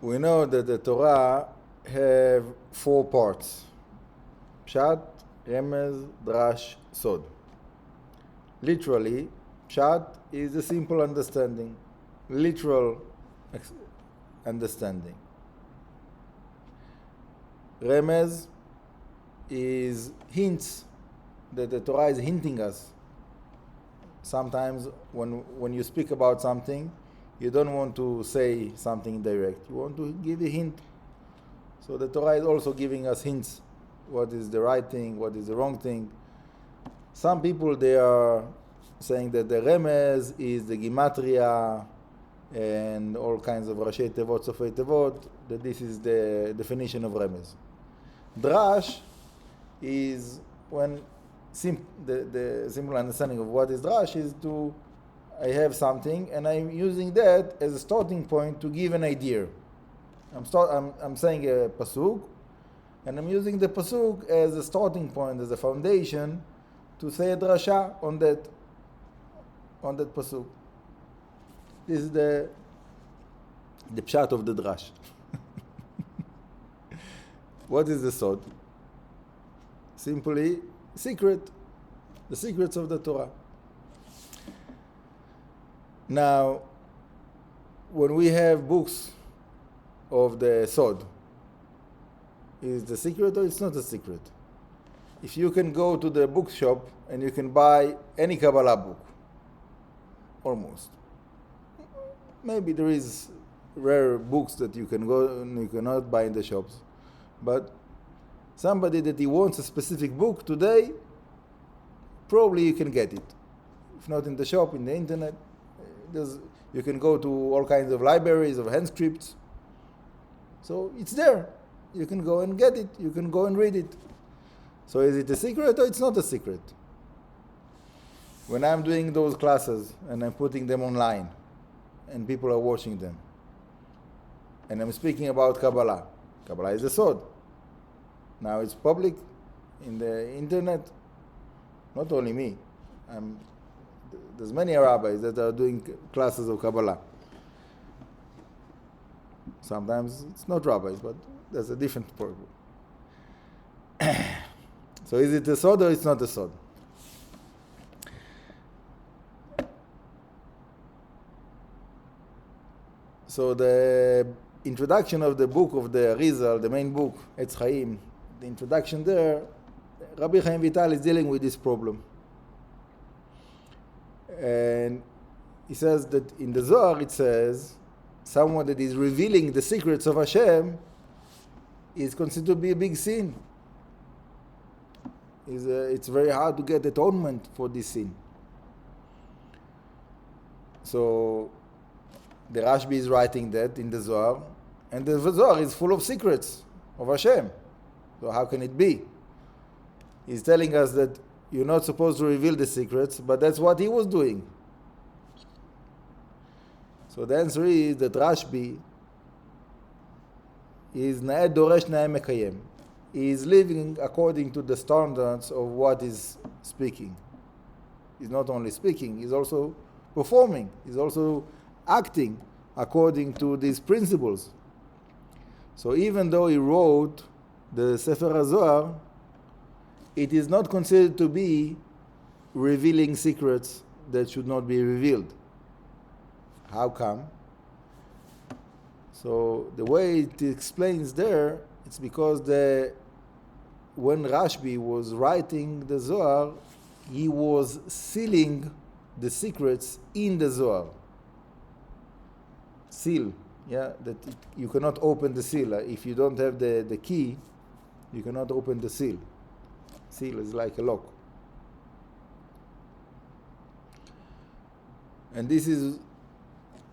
We know that the Torah have 4 parts: Pshat, Remez, Drash, Sod. Literally, Pshat is a simple understanding, literal understanding. Remez is hints that the Torah is hinting us. Sometimes when you speak about something, you don't want to say something direct. You want to give a hint. So the Torah is also giving us hints. What is the right thing? What is the wrong thing? Some people, they are saying that the Remez is the Gematria and all kinds of Rashi Tevot, Sofei Tevot, that this is the definition of Remez. Drash is when the simple understanding of what is Drash is to, I have something and I'm using that as a starting point to give an idea. I'm saying a pasuk, and I'm using the pasuk as a starting point, as a foundation, to say a drasha on that pasuk. This is the pshat of the drash. What is the sod? Simply secret, the secrets of the Torah. Now, when we have books of the sod, is the secret or it's not a secret? If you can go to the bookshop and you can buy any Kabbalah book, almost. Maybe there is rare books that you can go and you cannot buy in the shops, but somebody that he wants a specific book today, probably you can get it. If not in the shop, in the internet, you can go to all kinds of libraries of hand scripts. So it's there. You can go and get it. You can go and read it. So is it a secret or it's not a secret? When I'm doing those classes and I'm putting them online and people are watching them and I'm speaking about Kabbalah, Kabbalah is a sod. Now it's public in the internet. Not only me. There's many rabbis that are doing classes of Kabbalah. Sometimes it's not rabbis, but there's a different problem. So is it a sod or it's not a sod? So the introduction of the book of the Arizal, the main book, Etz Chaim, the introduction there, Rabbi Chaim Vital is dealing with this problem. And he says that in the Zohar it says, someone that is revealing the secrets of Hashem is considered to be a big sin. It's very hard to get atonement for this sin. So the Rashbi is writing that in the Zohar, and the Zohar is full of secrets of Hashem. So how can it be? He's telling us that you're not supposed to reveal the secrets, but that's what he was doing. So the answer is that Rashbi is Na'ed Doresh Na'ed Mekayem. He is living according to the standards of what is speaking. He's not only speaking, he's also performing. He's also acting according to these principles. So even though he wrote the Sefer HaZohar, it is not considered to be revealing secrets that should not be revealed. How come? So the way it explains there, it's because when Rashbi was writing the Zohar, he was sealing the secrets in the Zohar. Seal, that you cannot open the seal. If you don't have the key, you cannot open the seal. Seal is like a lock. And this is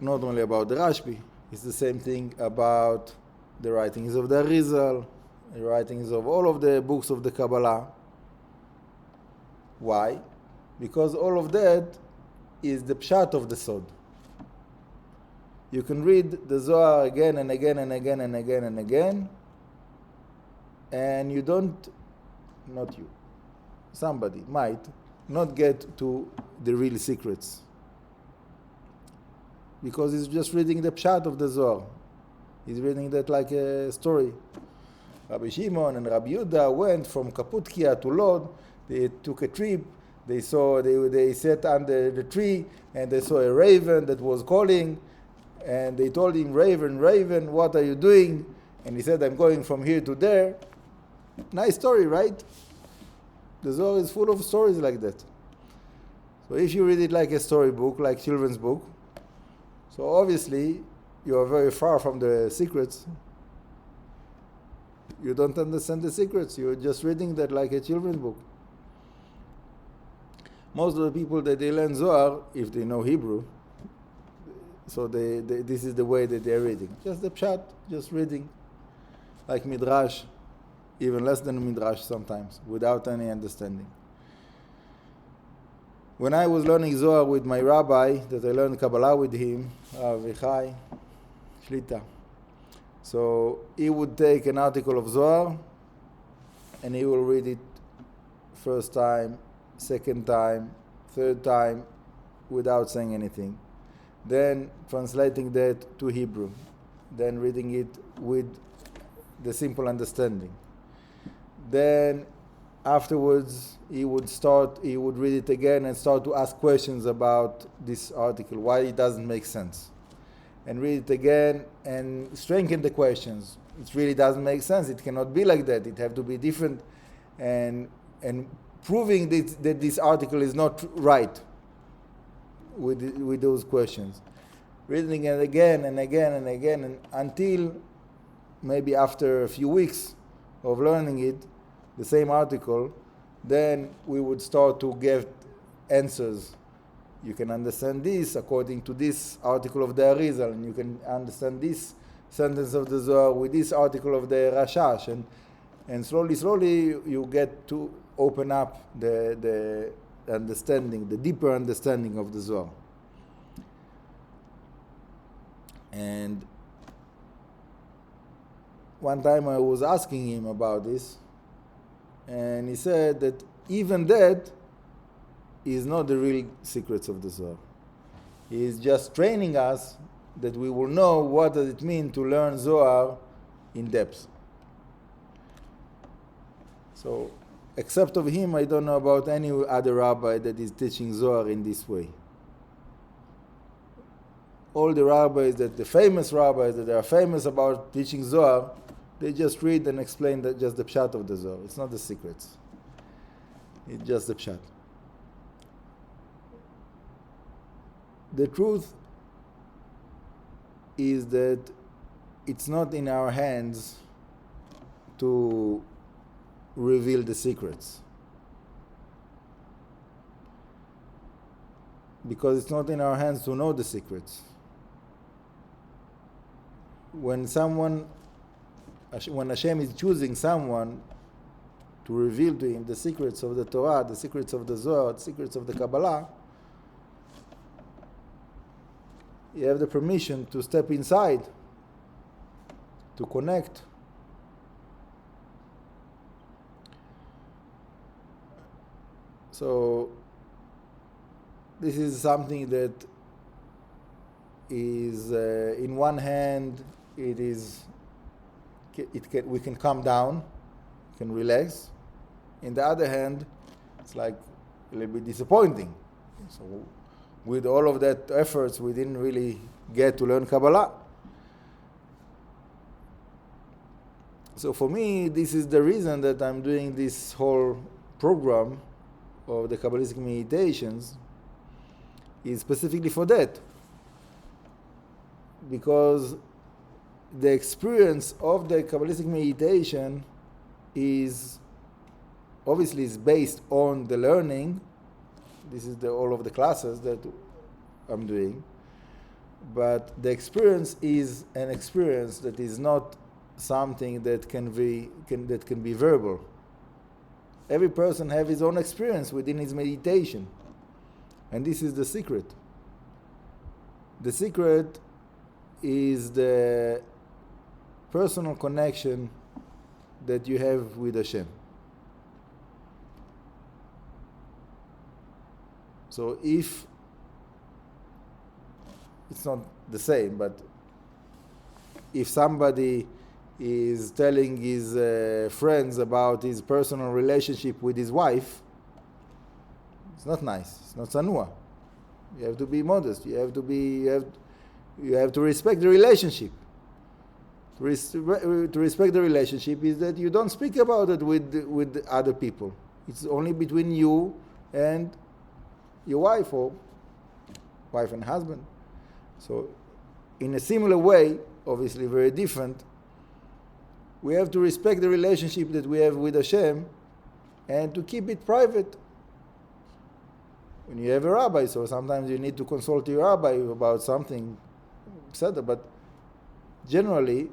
not only about the Rashbi, it's the same thing about the writings of the Arizal, the writings of all of the books of the Kabbalah. Why? Because all of that is the pshat of the sod. You can read the Zohar again and again and again and again and again, and you don't, not you, somebody might not get to the real secrets, because it's just reading the pshat of the Zohar. He's reading that like a story. Rabbi Shimon and Rabbi Yehuda went from Kaputkia to Lod. They took a trip. They sat under the tree and they saw a raven that was calling. And they told him, Raven, Raven, what are you doing? And he said, I'm going from here to there. Nice story, right? The Zohar is full of stories like that. So if you read it like a storybook, like children's book, so obviously you are very far from the secrets. You don't understand the secrets. You're just reading that like a children's book. Most of the people that they learn Zohar, if they know Hebrew, so this is the way that they're reading. Just the pshat, just reading. Like Midrash, even less than Midrash sometimes, without any understanding. When I was learning Zohar with my rabbi, that I learned Kabbalah with him, Vichai Shlita, so he would take an article of Zohar and he will read it first time, second time, third time, without saying anything. Then translating that to Hebrew. Then reading it with the simple understanding. Then afterwards he would read it again and start to ask questions about this article, why it doesn't make sense. And read it again and strengthen the questions. It really doesn't make sense. It cannot be like that. It have to be different. And proving that this article is not right with those questions. Reading it again and again and again, and until maybe after a few weeks of learning it, the same article, then we would start to get answers. You can understand this according to this article of the Arizal, and you can understand this sentence of the Zohar with this article of the Rashash, and slowly you get to open up the understanding, the deeper understanding of the Zohar. And one time I was asking him about this, and he said that even that is not the real secrets of the Zohar. He is just training us that we will know what does it mean to learn Zohar in depth. So, except of him, I don't know about any other rabbi that is teaching Zohar in this way. All the rabbis, the famous rabbis that are famous about teaching Zohar, they just read and explain just the pshat of the Zohar. It's not the secrets. It's just the pshat. The truth is that it's not in our hands to reveal the secrets. Because it's not in our hands to know the secrets. When Hashem is choosing someone to reveal to him the secrets of the Torah, the secrets of the Zohar, the secrets of the Kabbalah, you have the permission to step inside, to connect. So this is something that is, in one hand, we can calm down, can relax. In the other hand, it's like a little bit disappointing. So with all of that efforts, we didn't really get to learn Kabbalah. So for me, this is the reason that I'm doing this whole program of the Kabbalistic meditations, is specifically for that. Because the experience of the Kabbalistic meditation is obviously based on the learning. This is all of the classes that I'm doing. But the experience is an experience that is not something that can be verbal. Every person has his own experience within his meditation. And this is the secret. The secret is the personal connection that you have with Hashem. So if it's not the same, but if somebody is telling his friends about his personal relationship with his wife, it's not nice. It's not sanua. You have to be modest. You have to respect the relationship. To respect the relationship is that you don't speak about it with other people. It's only between you and your wife, or wife and husband. So in a similar way, obviously very different, we have to respect the relationship that we have with Hashem and to keep it private. When you have a rabbi, so sometimes you need to consult your rabbi about something, etc. But generally,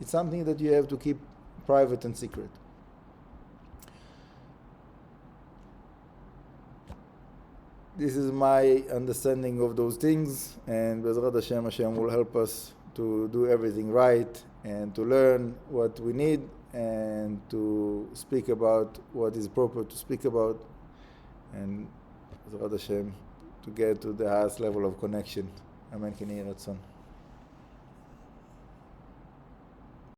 it's something that you have to keep private and secret. This is my understanding of those things, and Bezrat Hashem, Hashem will help us to do everything right and to learn what we need and to speak about what is proper to speak about, and Bezrat Hashem to get to the highest level of connection. Amen. K'nei Ratzon.